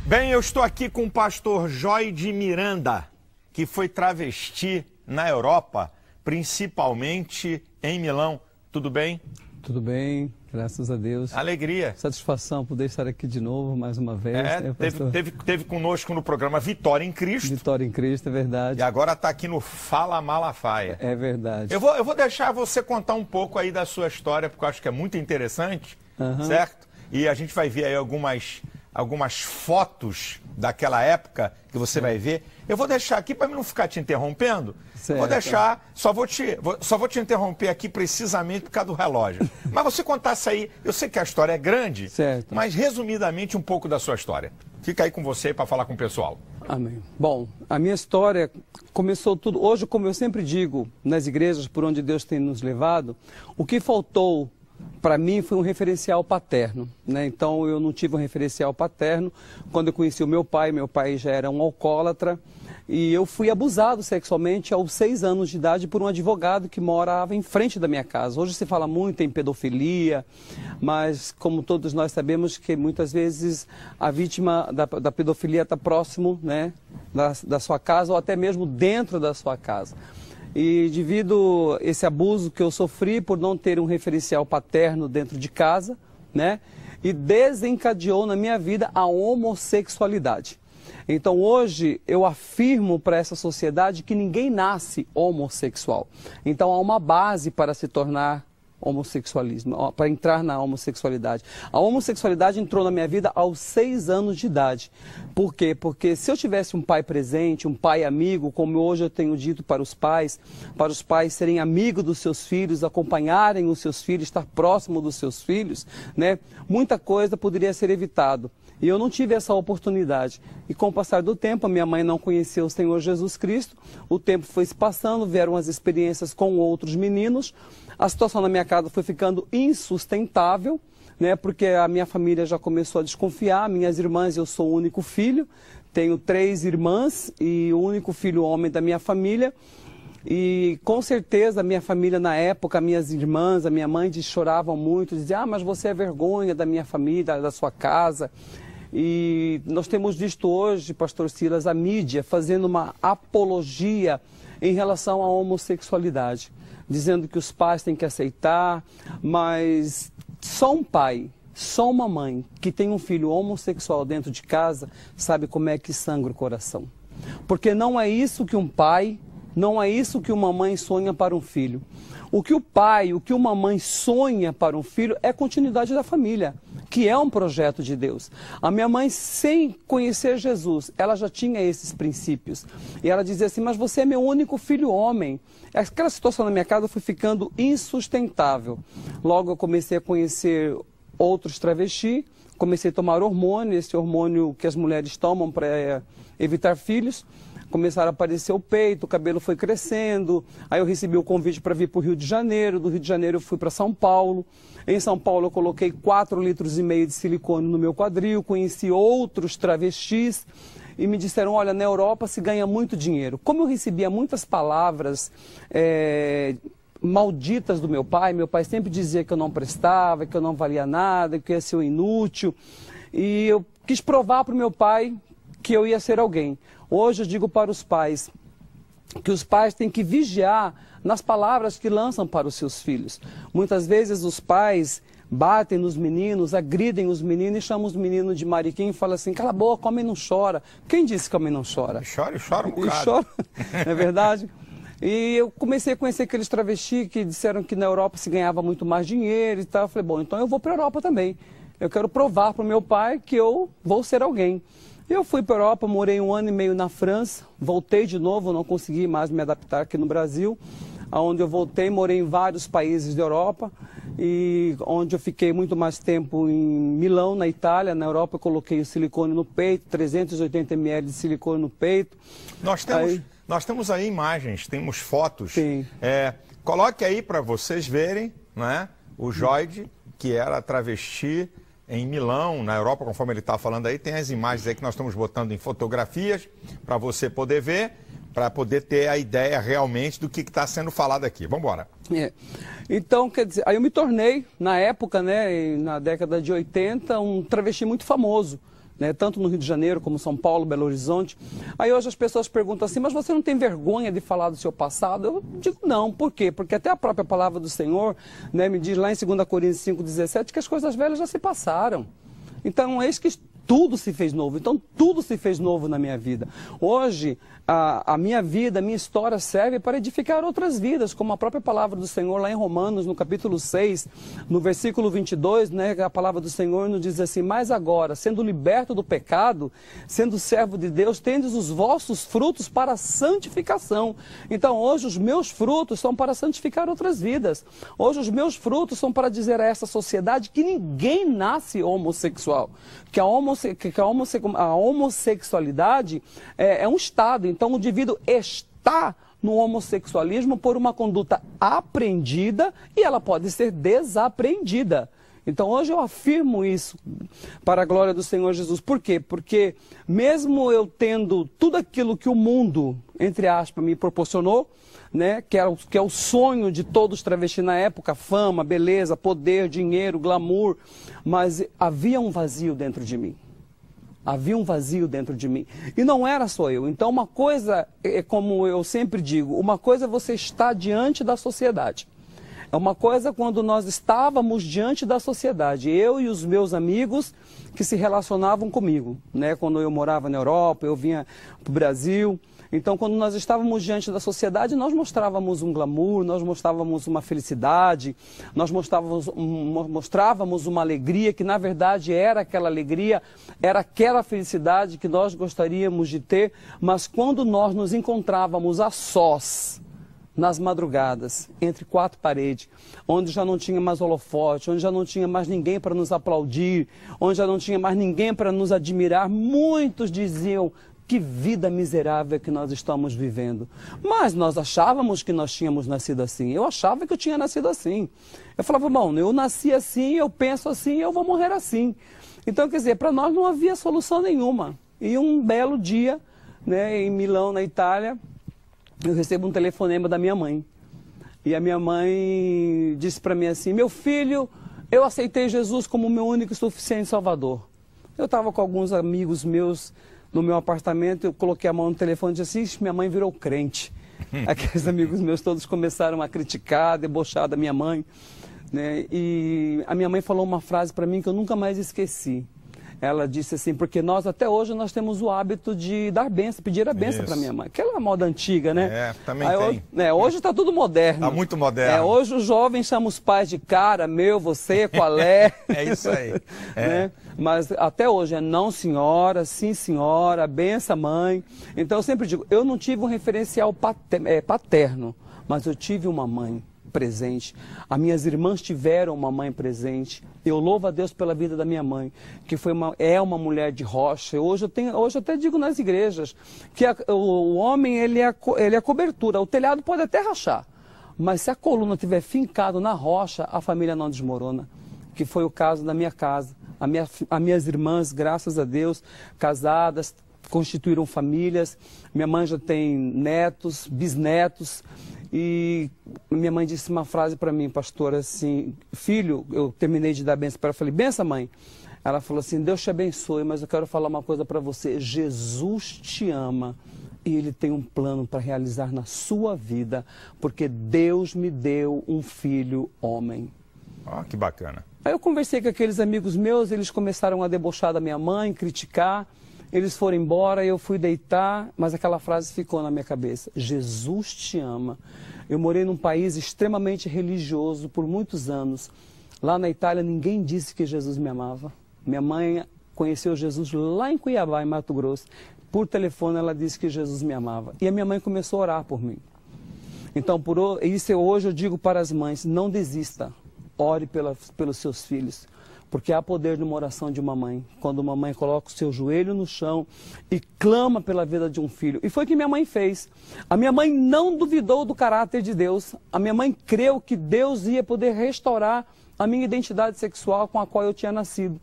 Bem, eu estou aqui com o pastor Joide Miranda, que foi travesti na Europa, principalmente em Milão. Tudo bem? Tudo bem, graças a Deus. Alegria. Satisfação poder estar aqui de novo, mais uma vez. Teve conosco no programa Vitória em Cristo. Vitória em Cristo, é verdade. E agora está aqui no Fala Malafaia. É verdade. Eu vou deixar você contar um pouco aí da sua história, porque eu acho que é muito interessante, certo? E a gente vai ver aí algumas fotos daquela época que você vai ver. Eu vou deixar aqui para não ficar te interrompendo. Certo. Vou deixar, só vou te interromper aqui precisamente por causa do relógio. Mas você contasse aí, eu sei que a história é grande, certo, mas resumidamente um pouco da sua história. Fica aí com você para falar com o pessoal. Amém. Bom, a minha história começou tudo, hoje, como eu sempre digo, nas igrejas por onde Deus tem nos levado, o que faltou para mim foi um referencial paterno, né? Então eu não tive um referencial paterno. Quando eu conheci o meu pai já era um alcoólatra e eu fui abusado sexualmente aos 6 anos de idade por um advogado que morava em frente da minha casa. Hoje se fala muito em pedofilia, mas como todos nós sabemos que muitas vezes a vítima da pedofilia está próximo, né, da sua casa ou até mesmo dentro da sua casa. E devido a esse abuso que eu sofri por não ter um referencial paterno dentro de casa, né, e desencadeou na minha vida a homossexualidade. Então hoje eu afirmo para essa sociedade que ninguém nasce homossexual. Então há uma base para se tornar homossexualismo, para entrar na homossexualidade. A homossexualidade entrou na minha vida aos 6 anos de idade. Por quê? Porque se eu tivesse um pai presente, um pai amigo, como hoje eu tenho dito para os pais serem amigos dos seus filhos, acompanharem os seus filhos, estar próximo dos seus filhos, né? Muita coisa poderia ser evitado. E eu não tive essa oportunidade. E com o passar do tempo, a minha mãe não conhecia o Senhor Jesus Cristo, o tempo foi se passando, vieram as experiências com outros meninos, a situação na minha casa foi ficando insustentável, né, porque a minha família já começou a desconfiar, minhas irmãs, eu sou o único filho, tenho 3 irmãs e o único filho homem da minha família. E com certeza a minha família na época, minhas irmãs, a minha mãe choravam muito, diziam, mas você é vergonha da minha família, da sua casa. E nós temos visto hoje, pastor Silas, a mídia fazendo uma apologia em relação à homossexualidade, dizendo que os pais têm que aceitar, mas só um pai, só uma mãe que tem um filho homossexual dentro de casa sabe como é que sangra o coração. Porque não é isso que um pai, não é isso que uma mãe sonha para um filho. O que o pai, o que uma mãe sonha para um filho é a continuidade da família, que é um projeto de Deus. A minha mãe, sem conhecer Jesus, ela já tinha esses princípios. E ela dizia assim, mas você é meu único filho homem. Aquela situação na minha casa foi ficando insustentável. Logo eu comecei a conhecer outros travestis, comecei a tomar hormônio, esse hormônio que as mulheres tomam para evitar filhos. Começaram a aparecer o peito, o cabelo foi crescendo, aí eu recebi o convite para vir para o Rio de Janeiro, do Rio de Janeiro eu fui para São Paulo. Em São Paulo eu coloquei 4,5 litros de silicone no meu quadril, conheci outros travestis e me disseram, olha, na Europa se ganha muito dinheiro. Como eu recebia muitas palavras malditas do meu pai sempre dizia que eu não prestava, que eu não valia nada, que eu ia ser um inútil, e eu quis provar para o meu pai que eu ia ser alguém. Hoje eu digo para os pais que os pais têm que vigiar nas palavras que lançam para os seus filhos. Muitas vezes os pais batem nos meninos, agridem os meninos e chamam os meninos de mariquinho e falam assim, cala a boca, homem não chora. Quem disse que homem não chora? Chora um bocado. Não é verdade? E eu comecei a conhecer aqueles travestis que disseram que na Europa se ganhava muito mais dinheiro e tal. Eu falei, bom, então eu vou para a Europa também. Eu quero provar para o meu pai que eu vou ser alguém. Eu fui para a Europa, morei 1 ano e meio na França, voltei de novo, não consegui mais me adaptar aqui no Brasil, onde eu voltei, morei em vários países da Europa, e onde eu fiquei muito mais tempo em Milão, na Itália. Na Europa eu coloquei o silicone no peito, 380 ml de silicone no peito. Nós temos aí imagens, temos fotos. Sim. Coloque aí para vocês verem, né, o Joide, que era travesti em Milão, na Europa, conforme ele está falando aí, tem as imagens aí que nós estamos botando em fotografias para você poder ver, para poder ter a ideia realmente do que está sendo falado aqui. Vamos embora. Então, quer dizer, aí eu me tornei, na época, né, na década de 80, um travesti muito famoso. né, tanto no Rio de Janeiro como São Paulo, Belo Horizonte. Aí hoje as pessoas perguntam assim, mas você não tem vergonha de falar do seu passado? Eu digo não, por quê? Porque até a própria palavra do Senhor, né, me diz lá em 2 Coríntios 5,17 que as coisas velhas já se passaram. Então, eis que tudo se fez novo. Então, tudo se fez novo na minha vida. Hoje, a minha vida, a minha história serve para edificar outras vidas, como a própria palavra do Senhor lá em Romanos, no capítulo 6, no versículo 22, né, a palavra do Senhor nos diz assim, mas agora, sendo liberto do pecado, sendo servo de Deus, tendes os vossos frutos para a santificação. Então, hoje, os meus frutos são para santificar outras vidas. Hoje, os meus frutos são para dizer a essa sociedade que ninguém nasce homossexual, que a homossexualidade é um estado. Então, o indivíduo está no homossexualismo por uma conduta aprendida e ela pode ser desaprendida. Então, hoje eu afirmo isso para a glória do Senhor Jesus. Por quê? Porque mesmo eu tendo tudo aquilo que o mundo, entre aspas, me proporcionou, né, que é o sonho de todos os travestis na época, fama, beleza, poder, dinheiro, glamour, mas havia um vazio dentro de mim. Havia um vazio dentro de mim. E não era só eu. Então, uma coisa, como eu sempre digo, uma coisa é você estar diante da sociedade. É uma coisa quando nós estávamos diante da sociedade, eu e os meus amigos que se relacionavam comigo, né? Quando eu morava na Europa, eu vinha para o Brasil. Então, quando nós estávamos diante da sociedade, nós mostrávamos um glamour, nós mostrávamos uma felicidade, nós mostrávamos uma alegria que, na verdade, era aquela alegria, era aquela felicidade que nós gostaríamos de ter, mas quando nós nos encontrávamos a sós, nas madrugadas, entre quatro paredes, onde já não tinha mais holofote, onde já não tinha mais ninguém para nos aplaudir, onde já não tinha mais ninguém para nos admirar, muitos diziam, que vida miserável que nós estamos vivendo. Mas nós achávamos que nós tínhamos nascido assim. Eu achava que eu tinha nascido assim. Eu falava, bom, eu nasci assim, eu penso assim, eu vou morrer assim. Então, quer dizer, para nós não havia solução nenhuma. E um belo dia, né, em Milão, na Itália, eu recebo um telefonema da minha mãe. E a minha mãe disse para mim assim, meu filho, eu aceitei Jesus como meu único e suficiente Salvador. Eu estava com alguns amigos meus no meu apartamento, eu coloquei a mão no telefone e disse assim, minha mãe virou crente. Aqueles amigos meus todos começaram a criticar, debochar da minha mãe, né? E a minha mãe falou uma frase para mim que eu nunca mais esqueci. Ela disse assim, porque nós até hoje nós temos o hábito de dar benção, pedir a benção para minha mãe. Aquela moda antiga, né? É, também tem. Hoje está tudo moderno. Está muito moderno. Hoje os jovens chamam os pais de cara, meu, você, qual é? É isso aí. Né? Mas até hoje é não senhora, sim senhora, benção mãe. Então eu sempre digo, eu não tive um referencial paterno, mas eu tive uma mãe presente. As minhas irmãs tiveram uma mãe presente. Eu louvo a Deus pela vida da minha mãe, que é uma mulher de rocha. Hoje eu até digo nas igrejas que o homem ele é a cobertura. O telhado pode até rachar, mas se a coluna estiver fincada na rocha, a família não desmorona. Que foi o caso da minha casa. As minhas irmãs, graças a Deus, casadas, constituíram famílias. Minha mãe já tem netos, bisnetos. E minha mãe disse uma frase para mim, pastora, assim, filho, eu terminei de dar bênção para ela, falei, benção mãe. Ela falou assim, Deus te abençoe, mas eu quero falar uma coisa para você, Jesus te ama e Ele tem um plano para realizar na sua vida, porque Deus me deu um filho homem. Ah, que bacana. Aí eu conversei com aqueles amigos meus, eles começaram a debochar da minha mãe, criticar. Eles foram embora, eu fui deitar, mas aquela frase ficou na minha cabeça. Jesus te ama. Eu morei num país extremamente religioso por muitos anos. Lá na Itália, ninguém disse que Jesus me amava. Minha mãe conheceu Jesus lá em Cuiabá, em Mato Grosso. Por telefone, ela disse que Jesus me amava. E a minha mãe começou a orar por mim. Então, isso hoje eu digo para as mães, não desista. Ore pelos seus filhos. Porque há poder numa oração de uma mãe, quando uma mãe coloca o seu joelho no chão e clama pela vida de um filho. E foi o que minha mãe fez. A minha mãe não duvidou do caráter de Deus. A minha mãe creu que Deus ia poder restaurar a minha identidade sexual com a qual eu tinha nascido.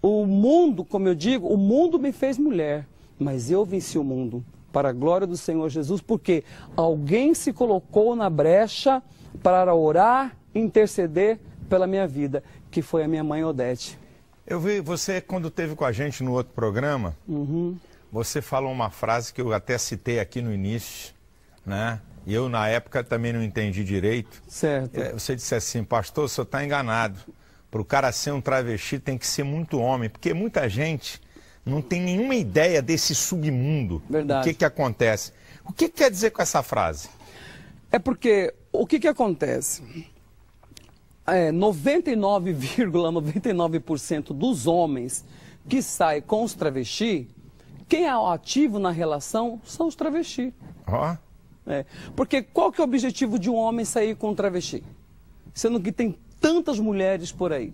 O mundo, como eu digo, o mundo me fez mulher, mas eu venci o mundo, para a glória do Senhor Jesus, porque alguém se colocou na brecha para orar, interceder pela minha vida, que foi a minha mãe Odete. Eu vi você, quando esteve com a gente no outro programa, você falou uma frase que eu até citei aqui no início, né? E eu, na época, também não entendi direito. Certo. Você disse assim, pastor, o senhor está enganado. Para o cara ser um travesti tem que ser muito homem, porque muita gente não tem nenhuma ideia desse submundo. Verdade. O que acontece. O que quer dizer com essa frase? É porque, o que acontece? 99,99% dos homens que saem com os travestis, quem é o ativo na relação são os travestis. Ó. Porque qual que é o objetivo de um homem sair com um travesti? Sendo que tem tantas mulheres por aí,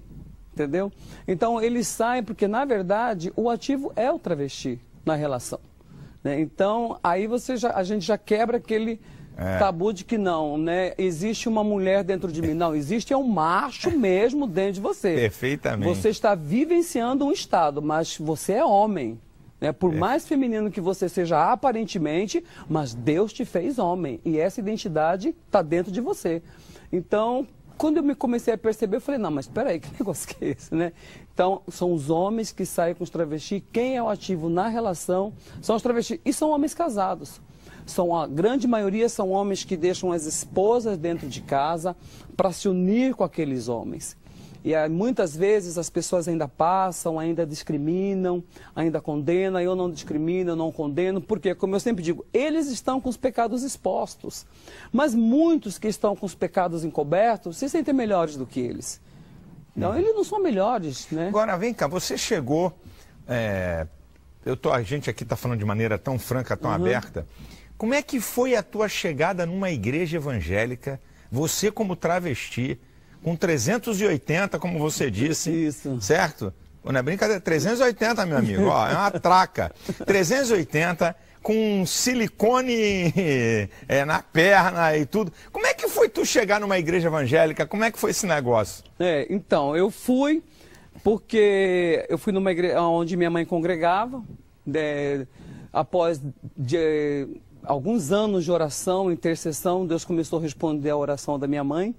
entendeu? Então eles saem porque, na verdade, o ativo é o travesti na relação, né? Então aí a gente já quebra aquele tabu de que não, né? Existe uma mulher dentro de mim. Não, existe um macho mesmo dentro de você. Perfeitamente. Você está vivenciando um estado, mas você é homem. Por mais feminino que você seja aparentemente, mas Deus te fez homem e essa identidade está dentro de você. Então, quando eu comecei a perceber, eu falei, não, mas espera aí, que negócio que é esse, né? Então, são os homens que saem com os travestis, quem é o ativo na relação são os travestis, e são homens casados. A grande maioria são homens que deixam as esposas dentro de casa para se unir com aqueles homens. E muitas vezes as pessoas ainda passam, ainda discriminam, ainda condenam. Eu não discrimino, eu não condeno, porque, como eu sempre digo, eles estão com os pecados expostos. Mas muitos que estão com os pecados encobertos se sentem melhores do que eles. Então, eles não são melhores, né? Agora, vem cá, você chegou... a gente aqui está falando de maneira tão franca, tão aberta. Como é que foi a tua chegada numa igreja evangélica, você como travesti, com 380, como você disse, Isso. certo? Não é brincadeira, 380, meu amigo, ó, é uma traca. 380, com silicone na perna e tudo. Como é que foi tu chegar numa igreja evangélica? Como é que foi esse negócio? Então, eu fui porque eu fui numa igreja onde minha mãe congregava, após alguns anos de oração, intercessão, Deus começou a responder a oração da minha mãe.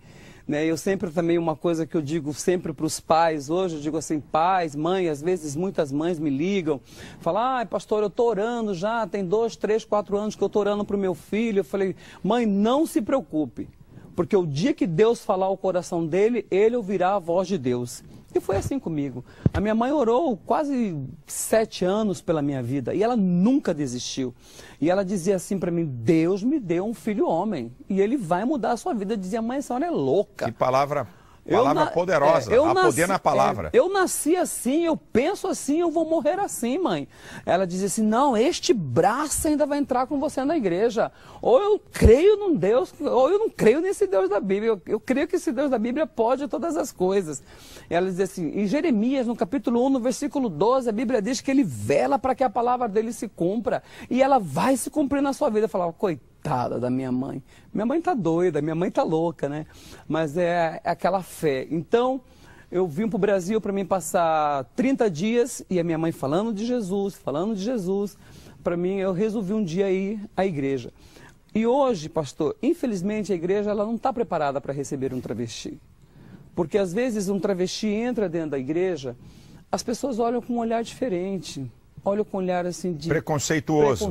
Eu sempre também, uma coisa que eu digo sempre para os pais hoje, eu digo assim, pais, mãe, às vezes muitas mães me ligam, falam, pastor, eu estou orando já, tem 2, 3, 4 anos que eu estou orando para o meu filho. Eu falei, mãe, não se preocupe, porque o dia que Deus falar o coração dele, ele ouvirá a voz de Deus. E foi assim comigo. A minha mãe orou quase 7 anos pela minha vida e ela nunca desistiu. E ela dizia assim para mim, Deus me deu um filho homem e ele vai mudar a sua vida. Eu dizia, mãe, essa senhora é louca. Que palavra poderosa, há poder na palavra. Eu nasci assim, eu penso assim, eu vou morrer assim, mãe. Ela dizia assim, não, este braço ainda vai entrar com você na igreja. Ou eu creio num Deus, ou eu não creio nesse Deus da Bíblia. Eu creio que esse Deus da Bíblia pode todas as coisas. Ela dizia assim, em Jeremias, no capítulo 1, no versículo 12, a Bíblia diz que ele vela para que a palavra dele se cumpra. E ela vai se cumprir na sua vida. Eu falava, coitada da minha mãe. Minha mãe tá doida, minha mãe tá louca, né? Mas é aquela fé. Então, eu vim para o Brasil para mim passar 30 dias e a minha mãe falando de Jesus. Para mim, eu resolvi um dia ir à igreja. E hoje, pastor, infelizmente a igreja ela não está preparada para receber um travesti. Porque às vezes um travesti entra dentro da igreja, as pessoas olham com um olhar diferente. Olha com um olhar assim de... preconceituoso.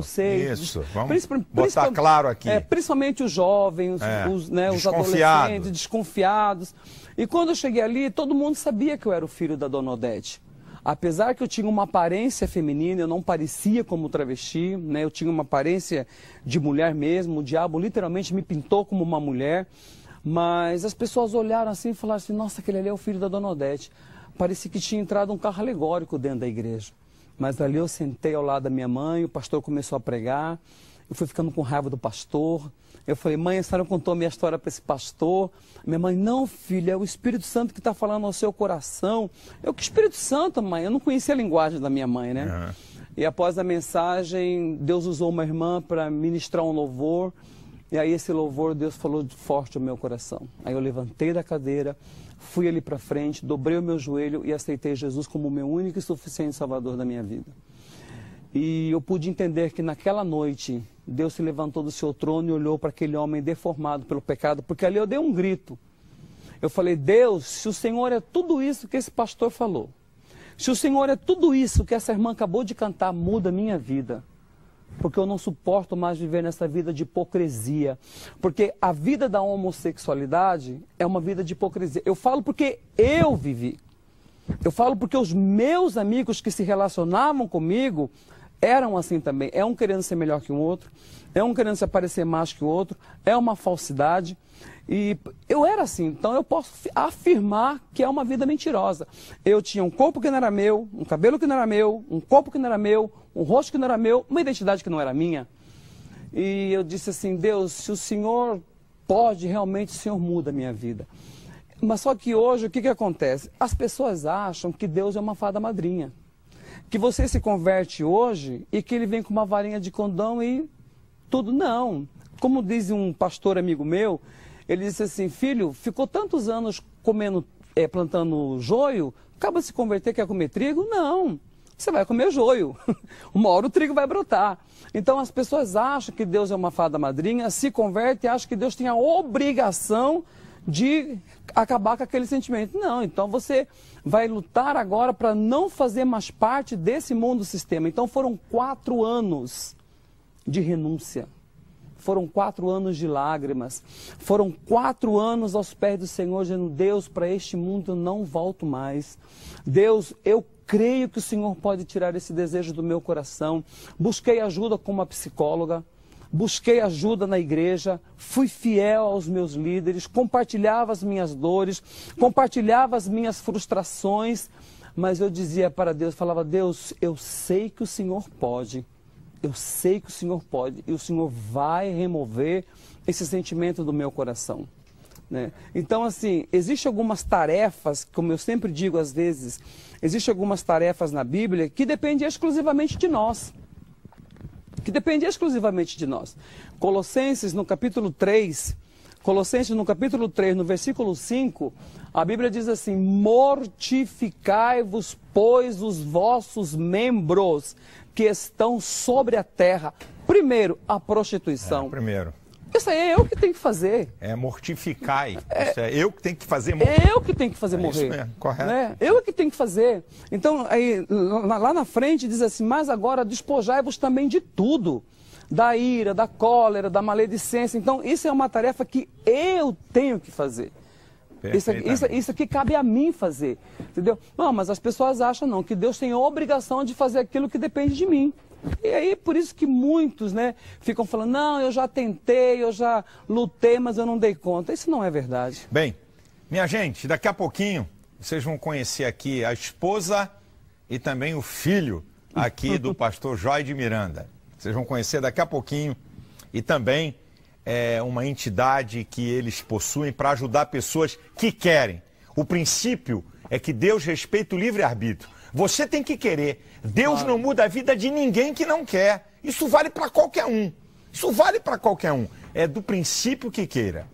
Isso, vamos botar claro aqui. Principalmente os jovens, os adolescentes, desconfiados. E quando eu cheguei ali, todo mundo sabia que eu era o filho da Dona Odete. Apesar que eu tinha uma aparência feminina, eu não parecia como travesti, né? Eu tinha uma aparência de mulher mesmo, o diabo literalmente me pintou como uma mulher. Mas as pessoas olharam assim e falaram assim, nossa, aquele ali é o filho da Dona Odete. Parecia que tinha entrado um carro alegórico dentro da igreja. Mas ali eu sentei ao lado da minha mãe, o pastor começou a pregar, eu fui ficando com raiva do pastor. Eu falei, mãe, a senhora contou a minha história para esse pastor. Minha mãe, não, filha, é o Espírito Santo que está falando ao seu coração. Que Espírito Santo, mãe? Eu não conhecia a linguagem da minha mãe, né? Uhum. E após a mensagem, Deus usou uma irmã para ministrar um louvor. E aí esse louvor, Deus falou forte ao meu coração. Aí eu levantei da cadeira, fui ali para frente, dobrei o meu joelho e aceitei Jesus como o meu único e suficiente Salvador da minha vida. E eu pude entender que naquela noite, Deus se levantou do seu trono e olhou para aquele homem deformado pelo pecado, porque ali eu dei um grito. Eu falei, Deus, se o Senhor é tudo isso que esse pastor falou, Se o Senhor é tudo isso que essa irmã acabou de cantar, muda a minha vida. Porque eu não suporto mais viver nessa vida de hipocrisia. Porque a vida da homossexualidade é uma vida de hipocrisia. Eu falo porque eu vivi. Eu falo porque os meus amigos que se relacionavam comigo eram assim também. É um querendo ser melhor que o outro, é um querendo se aparecer mais que o outro, é uma falsidade. E eu era assim, então eu posso afirmar que é uma vida mentirosa. Eu tinha um corpo que não era meu, um cabelo que não era meu, um corpo que não era meu, um rosto que não era meu, uma identidade que não era minha. E eu disse assim, Deus, se o Senhor pode, realmente o Senhor muda a minha vida. Mas só que hoje, o que acontece? As pessoas acham que Deus é uma fada madrinha. Que você se converte hoje e que ele vem com uma varinha de condão e tudo. Não. Como diz um pastor amigo meu, ele disse assim, filho, ficou tantos anos comendo, plantando joio, acaba de se converter, quer comer trigo? Não. Você vai comer joio. Uma hora o trigo vai brotar. Então as pessoas acham que Deus é uma fada madrinha, se convertem e acham que Deus tem a obrigação de acabar com aquele sentimento. Não, então você vai lutar agora para não fazer mais parte desse mundo sistema. Então foram 4 anos de renúncia. Foram 4 anos de lágrimas. Foram 4 anos aos pés do Senhor, dizendo, Deus, para este mundo eu não volto mais. Deus, eu creio que o Senhor pode tirar esse desejo do meu coração. Busquei ajuda com uma psicóloga. Busquei ajuda na igreja, fui fiel aos meus líderes, compartilhava as minhas dores, compartilhava as minhas frustrações, mas eu dizia para Deus, falava, Deus, eu sei que o Senhor pode, eu sei que o Senhor pode, e o Senhor vai remover esse sentimento do meu coração. Né? Então, assim, existem algumas tarefas, como eu sempre digo às vezes, existem algumas tarefas na Bíblia que dependem exclusivamente de nós. Que depende exclusivamente de nós. Colossenses no capítulo 3, no versículo 5, a Bíblia diz assim, mortificai-vos, pois, os vossos membros que estão sobre a terra. Primeiro, a prostituição. Primeiro. Isso aí é eu que tenho que fazer. Mortificai. Isso é eu que tenho que fazer morrer. É eu que tenho que fazer morrer. Isso mesmo, correto. Né? Eu que tenho que fazer. Então, aí, lá na frente diz assim, mas agora despojai-vos também de tudo. Da ira, da cólera, da maledicência. Então, isso é uma tarefa que eu tenho que fazer. Isso aqui cabe a mim fazer. Entendeu? Não, mas as pessoas acham não, que Deus tem a obrigação de fazer aquilo que depende de mim. E aí, por isso que muitos, né, ficam falando, não, eu já tentei, eu já lutei, mas eu não dei conta. Isso não é verdade. Bem, minha gente, daqui a pouquinho, vocês vão conhecer aqui a esposa e também o filho aqui do pastor Joy de Miranda. Vocês vão conhecer daqui a pouquinho e também uma entidade que eles possuem para ajudar pessoas que querem. O princípio é que Deus respeita o livre-arbítrio. Você tem que querer. Deus não muda a vida de ninguém que não quer. Isso vale para qualquer um. Isso vale para qualquer um. É do princípio que queira.